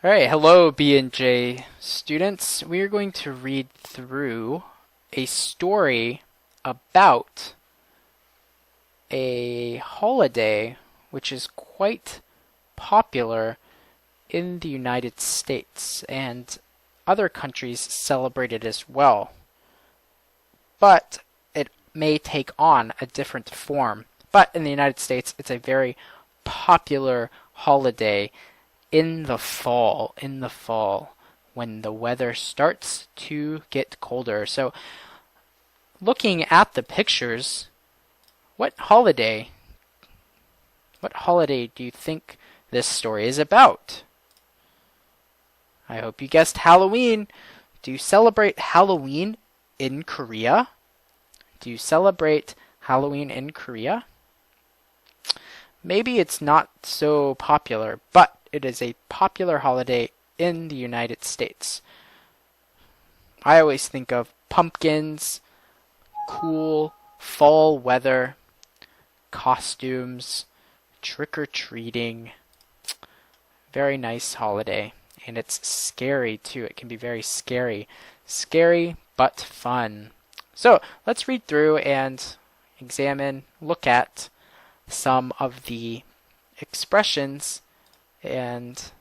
Alright, hello BNJ students. We are going to read through a story about a holiday which is quite popular in the United States, and other countries celebrate it as well. But it may take on a different form. But in the United States, it's a very popular holiday in the fall, when the weather starts to get colder. So looking at the pictures, what holiday do you think this story is about? I hope you guessed Halloween. Do you celebrate Halloween in Korea? Do you celebrate Halloween in Korea? Maybe it's not so popular, but it is a popular holiday in the United States. I always think of pumpkins, cool fall weather, costumes, trick-or-treating. Very nice holiday. And it's scary too. It can be very scary. Scary but fun. So let's read through and examine, look at some of the expressions and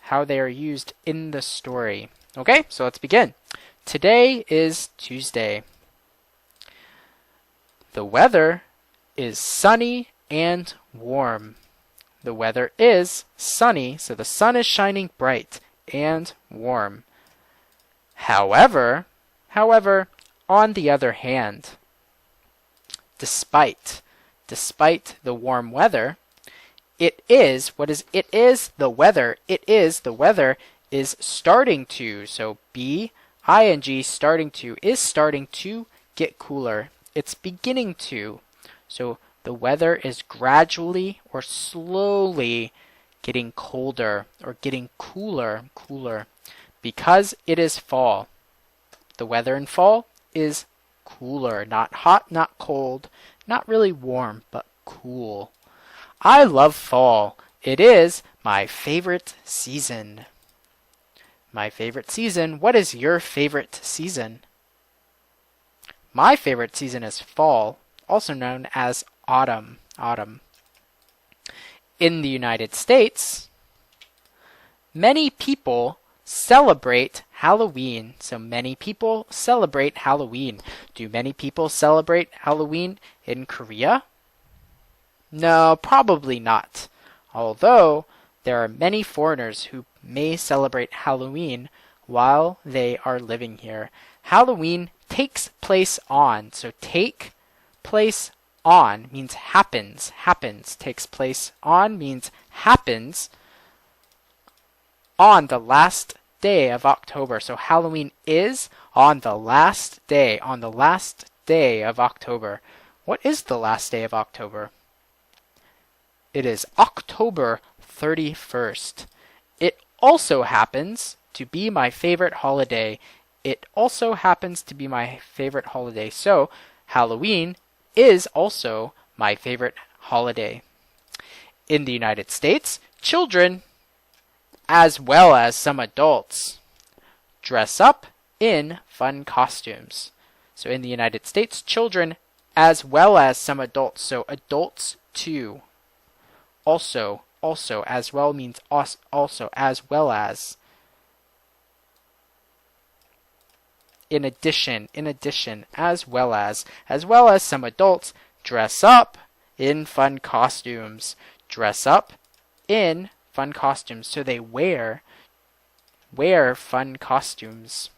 how they are used in the story. Okay, so let's begin. Today is Tuesday. The weather is sunny and warm. The weather is sunny, so the sun is shining bright and warm. However, on the other hand, despite the warm weather, the weather is starting to, so ing starting to get cooler. It's beginning to. So the weather is gradually or slowly getting colder or getting cooler because it is fall. The weather in fall is cooler, not hot, not cold, not really warm, but cool. I love fall. It is my favorite season. My favorite season. What is your favorite season? My favorite season is fall, also known as autumn. In the United States, many people celebrate Halloween. So many people celebrate Halloween. Do many people celebrate Halloween in Korea? No, probably not. Although there are many foreigners who may celebrate Halloween while they are living here. Halloween takes place on. So take place on means happens. Takes place on means happens on the last day of October. So Halloween is on the last day of October. What is the last day of October? It is October 31st. It also happens to be my favorite holiday. So Halloween is also my favorite holiday. In the United States, children, as well as some adults, dress up in fun costumes. So in the United States, children, as well as some adults, so adults too. Also, as well means also, as well as. In addition, as well as some adults dress up in fun costumes. Dress up in fun costumes. So they wear fun costumes.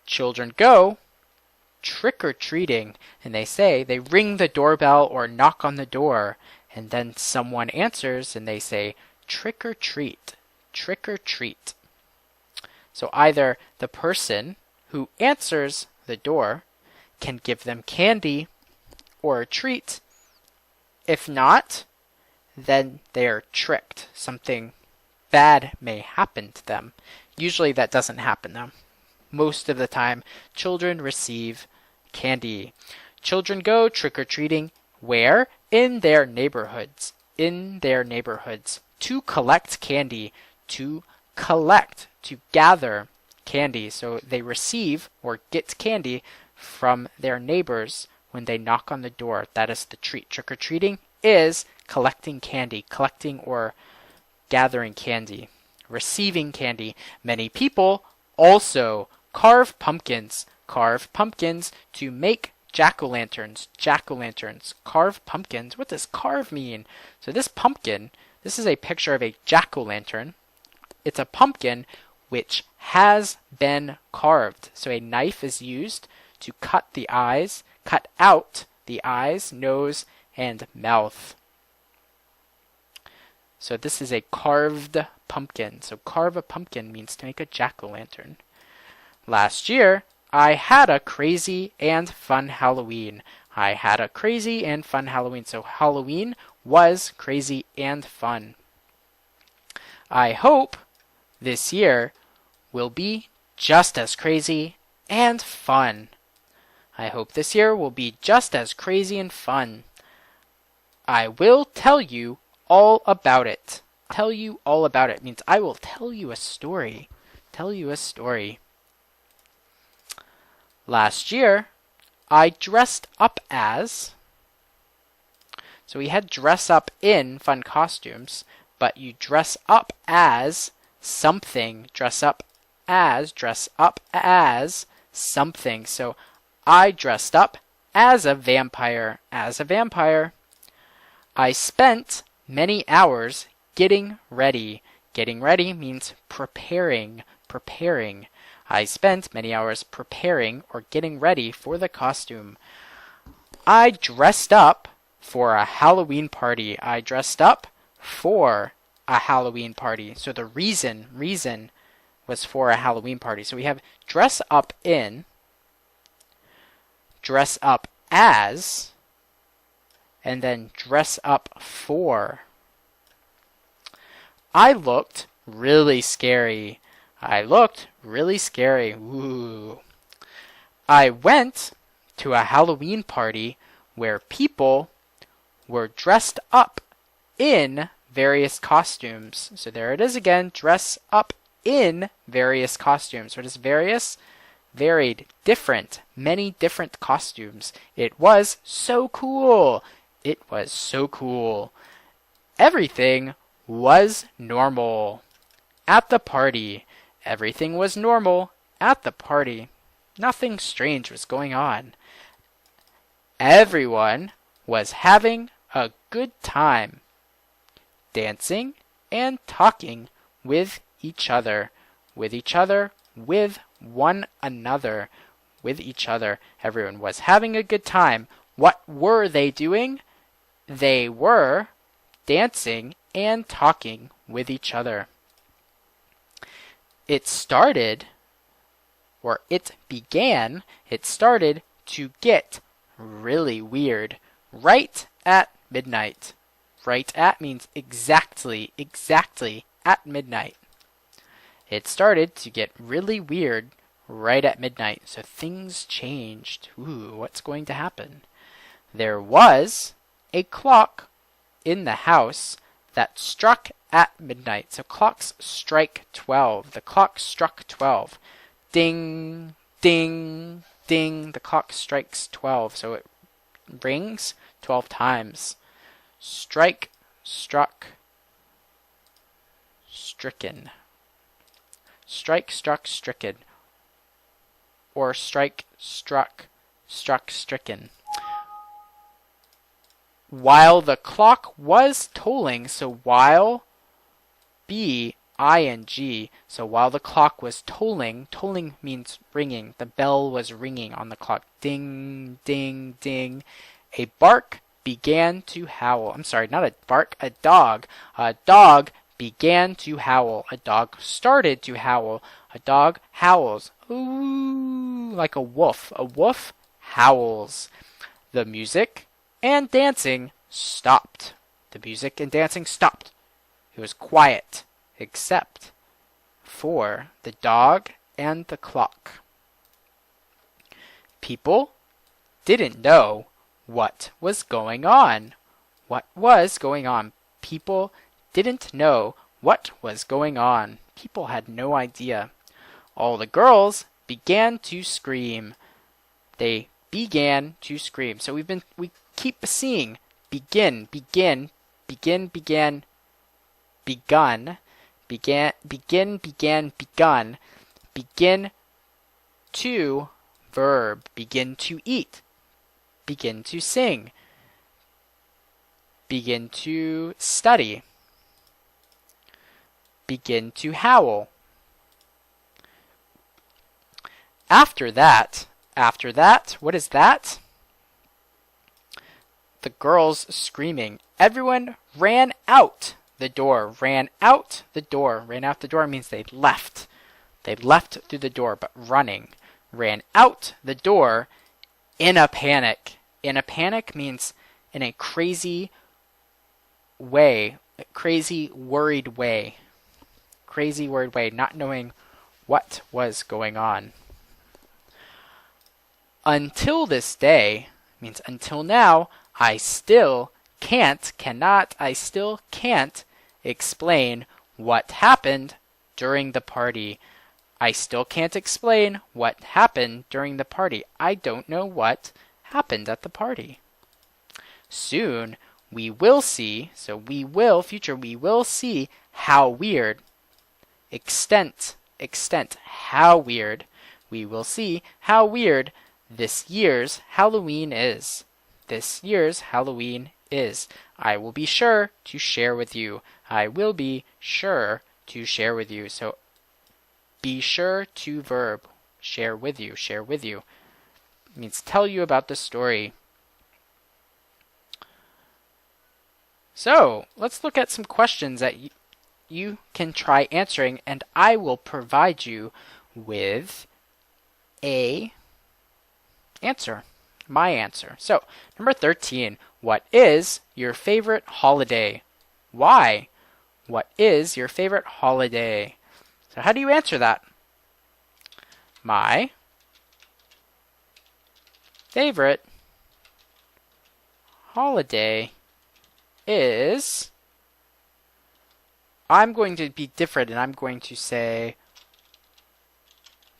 Children go trick-or-treating, and they ring the doorbell or knock on the door, and then someone answers and they say trick-or-treat. So either the person who answers the door can give them candy or a treat. If not, then they are tricked. Something bad may happen to them. Usually that doesn't happen though. Most of the time, children receive candy. Children go trick-or-treating where? In their neighborhoods. to collect candy, to collect, to gather candy. So they receive or get candy from their neighbors when they knock on the door. That is the treat. Trick-or-treating is collecting candy, collecting or gathering candy, receiving candy. Many people also carve pumpkins to make jack-o'-lanterns, carve pumpkins. What does carve mean? So this pumpkin, this is a picture of a jack-o'-lantern. It's a pumpkin which has been carved. So a knife is used to cut out the eyes, nose, and mouth. So this is a carved pumpkin. So carve a pumpkin means to make a jack-o'-lantern. Last year, I had a crazy and fun Halloween. I had a crazy and fun Halloween. So Halloween was crazy and fun. I hope this year will be just as crazy and fun. I hope this year will be just as crazy and fun. I will tell you all about it. Tell you all about it means I will tell you a story. Tell you a story. Last year, I dressed up as... So we had dress up in fun costumes, but you dress up as something. Dress up as something. So I dressed up as a vampire. I spent many hours getting ready. Getting ready means preparing. I spent many hours preparing or getting ready for the costume. I dressed up for a Halloween party. I dressed up for a Halloween party. So the reason was for a Halloween party. So we have dress up in, dress up as, and then dress up for. I looked really scary. Ooh. I went to a Halloween party where people were dressed up in various costumes. So there it is again, dress up in various costumes. What is various? Varied, different, many different costumes. It was so cool. Everything was normal at the party. Everything was normal at the party. Nothing strange was going on. Everyone was having a good time, dancing and talking with each other, with one another, with each other. Everyone was having a good time. What were they doing? They were dancing and talking with each other. It started to get really weird right at midnight. Right at means exactly at midnight. It started to get really weird right at midnight. So things changed. Ooh, what's going to happen? There was a clock in the house that struck at midnight. So clocks strike 12. The clock struck 12. Ding, ding, ding. The clock strikes 12. So it rings 12 times. Strike, struck, stricken. Strike, struck, stricken. Or strike, struck, stricken. While the clock was tolling, so while B-I-N-G, so while the clock was tolling means ringing. The bell was ringing on the clock. Ding, ding, ding. A bark began to howl. I'm sorry, not a bark, a dog. A dog began to howl. A dog started to howl. A dog howls. Ooh, like a wolf. A wolf howls. The music and dancing stopped. The music and dancing stopped. It was quiet, except for the dog and the clock. People didn't know what was going on. What was going on? People didn't know what was going on. People had no idea. All the girls began to scream. They began to scream. So we keep seeing begin, begin, begin, began, begun, began, begin, began, begun, begin to verb, begin to eat, begin to sing, begin to study, begin to howl. After that, what is that? The girls screaming. Everyone ran out the door. Ran out the door. Ran out the door means they left. They left through the door, but running. Ran out the door in a panic. In a panic means in a crazy way. A crazy, worried way. Crazy, worried way, not knowing what was going on. Until this day means until now, I still cannot explain what happened during the party. I still can't explain what happened during the party. I don't know what happened at the party. Soon we will see, so we will, future, we will see how weird, extent, how weird, we will see how weird this year's Halloween is. This year's Halloween is. I will be sure to share with you. I will be sure to share with you. So be sure to verb. Share with you. Share with you. It means tell you about the story. So let's look at some questions that you can try answering, and I will provide you with a answer. My answer. So, number 13. What is your favorite holiday? Why? What is your favorite holiday? So, how do you answer that? My favorite holiday is... I'm going to be different and I'm going to say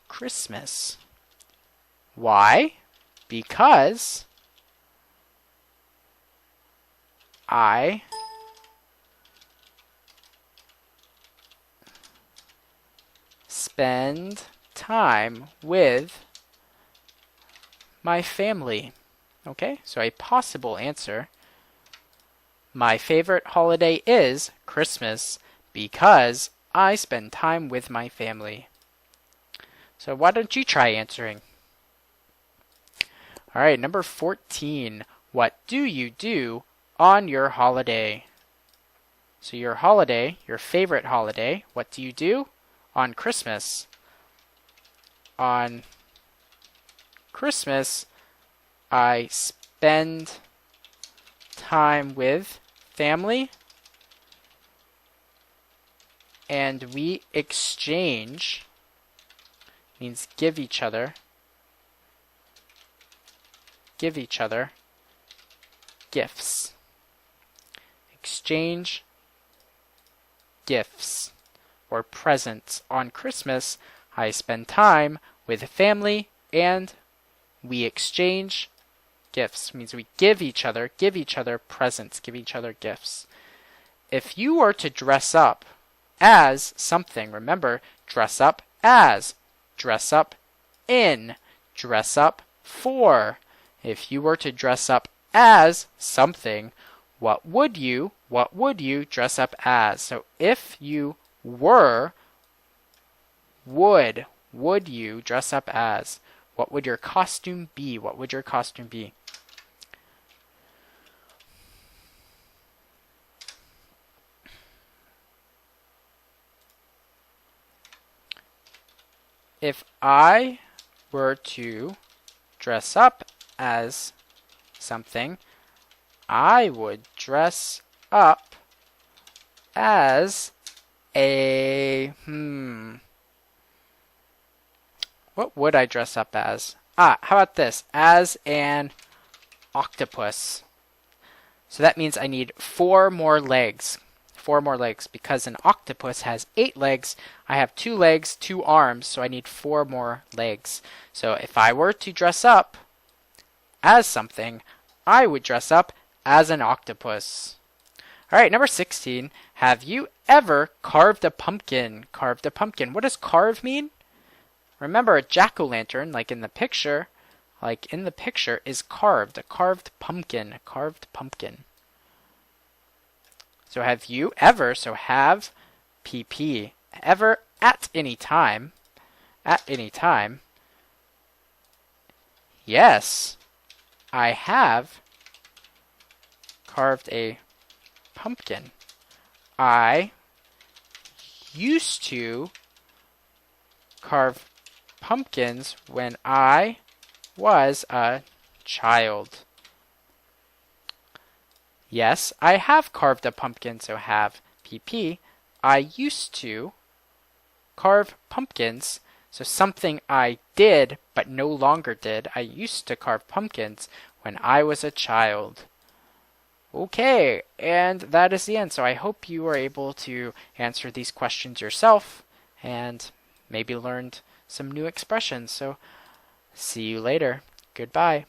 Christmas. Why? Because I spend time with my family. Okay, so a possible answer. My favorite holiday is Christmas because I spend time with my family. So why don't you try answering? All right, number 14. What do you do on your holiday? So your holiday, your favorite holiday, what do you do on Christmas? On Christmas, I spend time with family and we exchange, means give each other gifts. Exchange gifts or presents. On Christmas, I spend time with family and we exchange gifts. Means we give each other presents, give each other gifts. If you were to dress up as something, remember, dress up as, dress up in, dress up for. If you were to dress up as something, what would you dress up as? So if you were, would you dress up as? What would your costume be? What would your costume be? If I were to dress up as something, I would dress up as a... What would I dress up as? How about this? As an octopus. So that means I need 4 more legs. 4 more legs. Because an octopus has 8 legs, I have 2 legs, 2 arms, so I need 4 more legs. So if I were to dress up as something, I would dress up as an octopus. Alright, number 16. Have you ever carved a pumpkin? Carved a pumpkin. What does carve mean? Remember, a jack-o'-lantern, like in the picture, is carved. A carved pumpkin. A carved pumpkin. So have you ever, so have, PP, ever, at any time, yes, I have carved a pumpkin. I used to carve pumpkins when I was a child. Yes, I have carved a pumpkin, so have PP. I used to carve pumpkins, so something I did but no longer did. I used to carve pumpkins when I was a child. Okay, and that is the end. So I hope you were able to answer these questions yourself and maybe learned some new expressions. So see you later. Goodbye.